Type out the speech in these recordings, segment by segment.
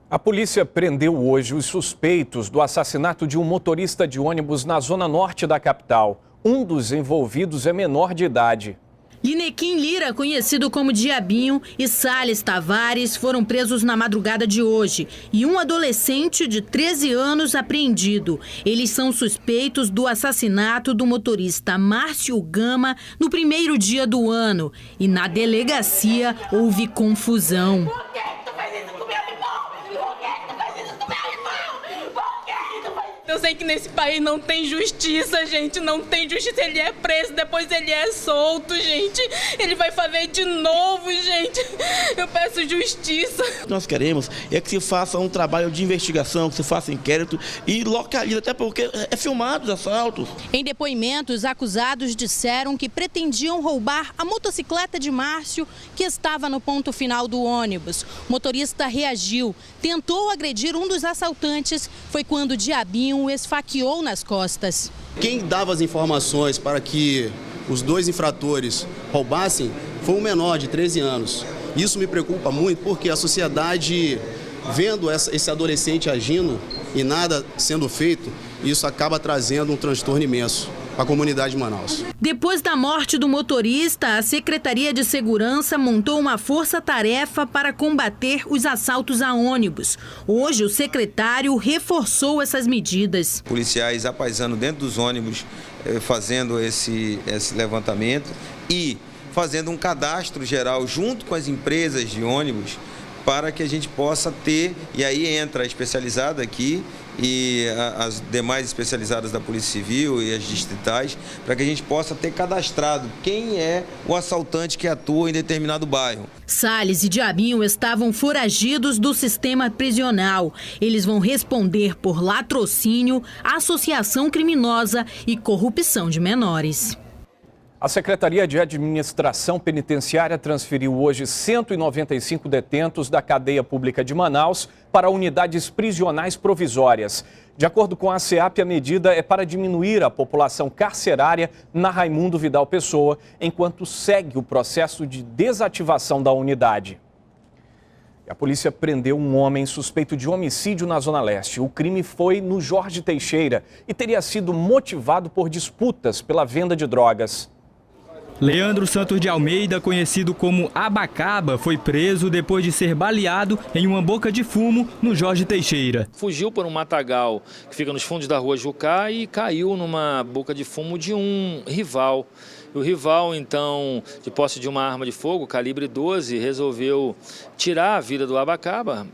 A polícia prendeu hoje os suspeitos do assassinato de um motorista de ônibus na zona norte da capital. Um dos envolvidos é menor de idade. Linequim Lira, conhecido como Diabinho, e Salles Tavares foram presos na madrugada de hoje. E um adolescente de 13 anos apreendido. Eles são suspeitos do assassinato do motorista Márcio Gama no primeiro dia do ano. E na delegacia houve confusão. Eu sei que nesse país não tem justiça, gente, não tem justiça. Ele é preso, depois ele é solto, gente. Ele vai fazer de novo, gente. Eu peço justiça. Nós queremos é que se faça um trabalho de investigação, que se faça inquérito e localize, até porque é filmado os assaltos. Em depoimentos, acusados disseram que pretendiam roubar a motocicleta de Márcio, que estava no ponto final do ônibus. O motorista reagiu, tentou agredir um dos assaltantes. Foi quando o Diabinho o esfaqueou nas costas. Quem dava as informações para que os dois infratores roubassem foi um menor de 13 anos. Isso me preocupa muito porque a sociedade, vendo esse adolescente agindo e nada sendo feito, isso acaba trazendo um transtorno imenso para a comunidade de Manaus. Depois da morte do motorista, a Secretaria de Segurança montou uma força-tarefa para combater os assaltos a ônibus. Hoje, o secretário reforçou essas medidas. Policiais apaisando dentro dos ônibus, fazendo esse levantamento e fazendo um cadastro geral junto com as empresas de ônibus para que a gente possa ter, e aí entra a especializada aqui e as demais especializadas da Polícia Civil e as distritais, para que a gente possa ter cadastrado quem é o assaltante que atua em determinado bairro. Salles e Diabinho estavam foragidos do sistema prisional. Eles vão responder por latrocínio, associação criminosa e corrupção de menores. A Secretaria de Administração Penitenciária transferiu hoje 195 detentos da cadeia pública de Manaus para unidades prisionais provisórias. De acordo com a SEAP, a medida é para diminuir a população carcerária na Raimundo Vidal Pessoa, enquanto segue o processo de desativação da unidade. A polícia prendeu um homem suspeito de homicídio na Zona Leste. O crime foi no Jorge Teixeira e teria sido motivado por disputas pela venda de drogas. Leandro Santos de Almeida, conhecido como Abacaba, foi preso depois de ser baleado em uma boca de fumo no Jorge Teixeira. Fugiu por um matagal que fica nos fundos da rua Jucá e caiu numa boca de fumo de um rival. O rival, então, de posse de uma arma de fogo, calibre 12, resolveu tirar a vida do Abacaba,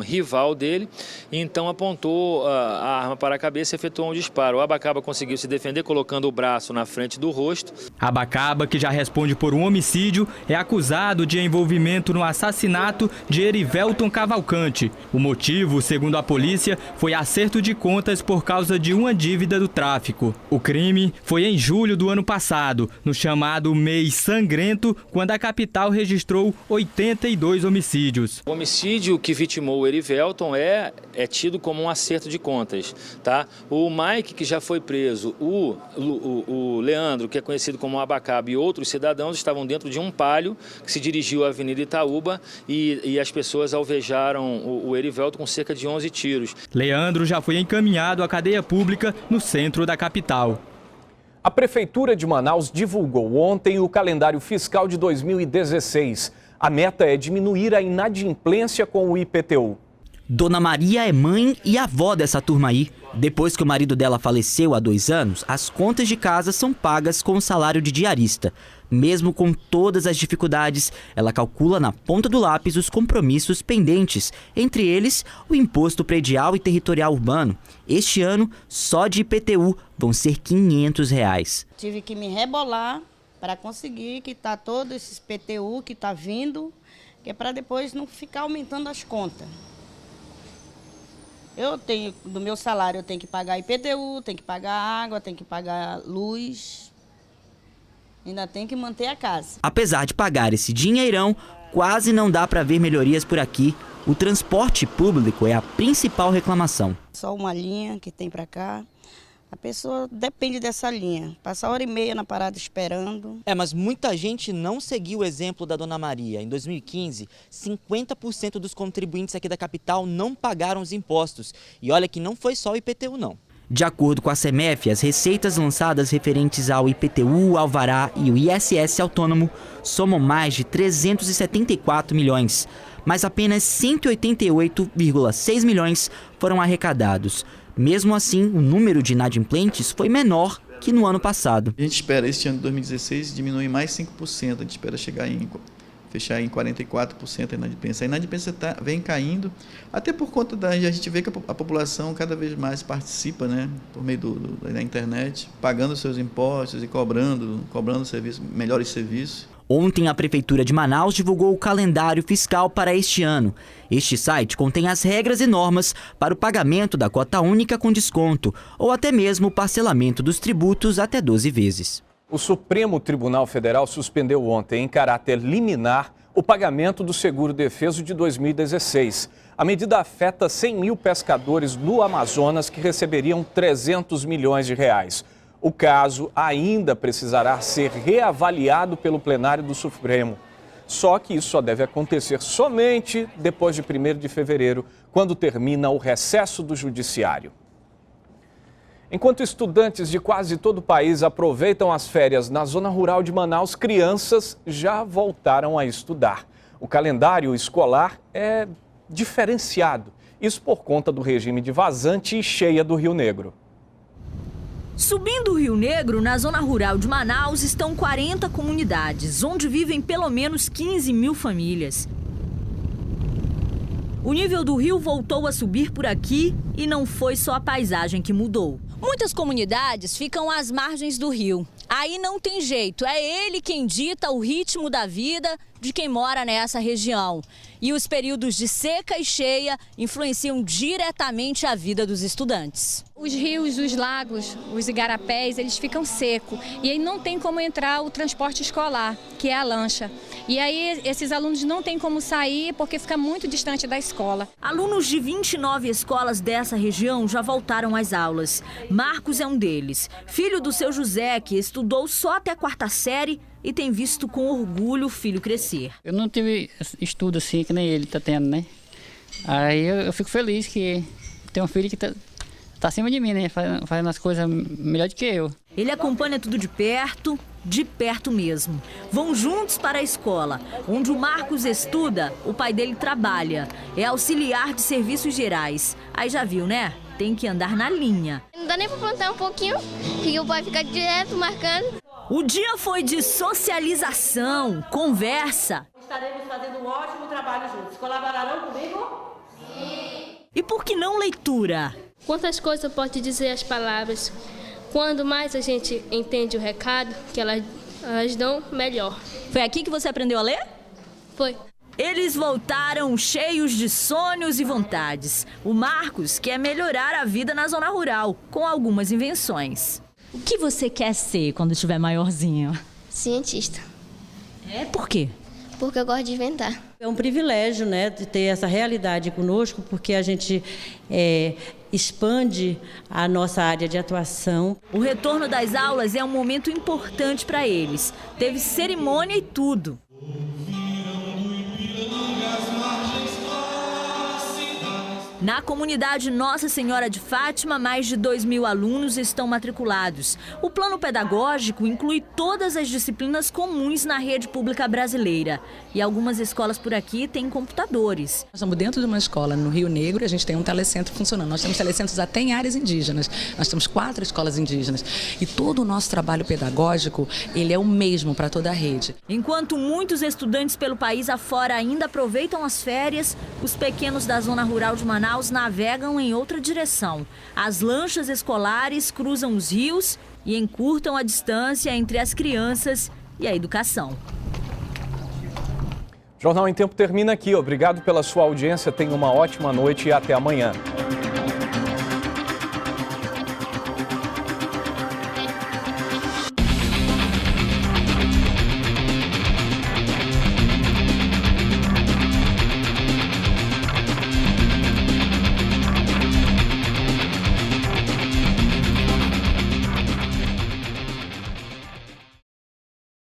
rival dele, e então apontou a arma para a cabeça e efetuou um disparo. O Abacaba conseguiu se defender colocando o braço na frente do rosto. Abacaba, que já responde por um homicídio, é acusado de envolvimento no assassinato de Erivelton Cavalcante. O motivo, segundo a polícia, foi acerto de contas por causa de uma dívida do tráfico. O crime foi em julho do ano passado, no chamado mês sangrento, quando a capital registrou 82 homicídios. O homicídio que vitimou o Erivelton é tido como um acerto de contas, tá? O Mike, que já foi preso, o Leandro, que é conhecido como Abacaba, e outros cidadãos estavam dentro de um Palio que se dirigiu à Avenida Itaúba e as pessoas alvejaram o Erivelton com cerca de 11 tiros. Leandro já foi encaminhado à cadeia pública no centro da capital. A Prefeitura de Manaus divulgou ontem o calendário fiscal de 2016. A meta é diminuir a inadimplência com o IPTU. Dona Maria é mãe e avó dessa turma aí. Depois que o marido dela faleceu há 2 anos, as contas de casa são pagas com o salário de diarista. Mesmo com todas as dificuldades, ela calcula na ponta do lápis os compromissos pendentes, entre eles o imposto predial e territorial urbano. Este ano, só de IPTU, vão ser R$500. Tive que me rebolar para conseguir quitar todo esse IPTU que está vindo, que é para depois não ficar aumentando as contas. Do meu salário, eu tenho que pagar IPTU, tenho que pagar água, tenho que pagar luz, ainda tenho que manter a casa. Apesar de pagar esse dinheirão, quase não dá para ver melhorias por aqui. O transporte público é a principal reclamação. Só uma linha que tem para cá, A pessoa depende dessa linha. Passa 1h30 na parada esperando. Mas muita gente não seguiu o exemplo da Dona Maria. Em 2015, 50% dos contribuintes aqui da capital não pagaram os impostos. E olha que não foi só o IPTU, não. De acordo com a CEMEF, as receitas lançadas referentes ao IPTU, Alvará e o ISS autônomo somam mais de 374 milhões. Mas apenas 188,6 milhões foram arrecadados. Mesmo assim, o número de inadimplentes foi menor que no ano passado. A gente espera, este ano de 2016, diminuir mais 5%. A gente espera fechar em 44% a inadimplência. A inadimplência vem caindo, até por conta a gente vê que a população cada vez mais participa, né, por meio da internet, pagando seus impostos e cobrando melhores serviços. Ontem, a Prefeitura de Manaus divulgou o calendário fiscal para este ano. Este site contém as regras e normas para o pagamento da cota única com desconto, ou até mesmo o parcelamento dos tributos até 12 vezes. O Supremo Tribunal Federal suspendeu ontem, em caráter liminar, o pagamento do seguro-defeso de 2016. A medida afeta 100 mil pescadores no Amazonas que receberiam 300 milhões de reais. O caso ainda precisará ser reavaliado pelo plenário do Supremo. Só que isso só deve acontecer somente depois de 1º de fevereiro, quando termina o recesso do Judiciário. Enquanto estudantes de quase todo o país aproveitam as férias na zona rural de Manaus, crianças já voltaram a estudar. O calendário escolar é diferenciado, isso por conta do regime de vazante e cheia do Rio Negro. Subindo o Rio Negro, na zona rural de Manaus, estão 40 comunidades, onde vivem pelo menos 15 mil famílias. O nível do rio voltou a subir por aqui e não foi só a paisagem que mudou. Muitas comunidades ficam às margens do rio. Aí não tem jeito, é ele quem dita o ritmo da vida de quem mora nessa região. E os períodos de seca e cheia influenciam diretamente a vida dos estudantes. Os rios, os lagos, os igarapés, eles ficam secos. E aí não tem como entrar o transporte escolar, que é a lancha. E aí esses alunos não têm como sair porque fica muito distante da escola. Alunos de 29 escolas dessa região já voltaram às aulas. Marcos é um deles, filho do seu José, que estudou só até a 4ª série e tem visto com orgulho o filho crescer. Eu não tive estudo assim que nem ele está tendo, né? Aí eu fico feliz que tem um filho que tá acima de mim, né? Fazendo as coisas melhor do que eu. Ele acompanha tudo de perto mesmo. Vão juntos para a escola. Onde o Marcos estuda, o pai dele trabalha. É auxiliar de serviços gerais. Aí já viu, né? Tem que andar na linha. Não dá nem para plantar um pouquinho, que o pai fica direto marcando. O dia foi de socialização, conversa. Estaremos fazendo um ótimo trabalho juntos. Colaborarão comigo? Sim. E por que não leitura? Quantas coisas pode dizer as palavras? Quando mais a gente entende o recado, que elas dão, melhor. Foi aqui que você aprendeu a ler? Foi. Eles voltaram cheios de sonhos e vontades. O Marcos quer melhorar a vida na zona rural, com algumas invenções. O que você quer ser quando estiver maiorzinho? Cientista. É? Por quê? Porque eu gosto de inventar. É um privilégio, né, de ter essa realidade conosco, porque a gente expande a nossa área de atuação. O retorno das aulas é um momento importante para eles. Teve cerimônia e tudo. Na comunidade Nossa Senhora de Fátima, mais de 2.000 alunos estão matriculados. O plano pedagógico inclui todas as disciplinas comuns na rede pública brasileira. E algumas escolas por aqui têm computadores. Nós estamos dentro de uma escola no Rio Negro e a gente tem um telecentro funcionando. Nós temos telecentros até em áreas indígenas. Nós temos 4 escolas indígenas. E todo o nosso trabalho pedagógico, ele é o mesmo para toda a rede. Enquanto muitos estudantes pelo país afora ainda aproveitam as férias, os pequenos da zona rural de Manaus navegam em outra direção. As lanchas escolares cruzam os rios e encurtam a distância entre as crianças e a educação. Jornal em Tempo termina aqui. Obrigado pela sua audiência. Tenha uma ótima noite e até amanhã.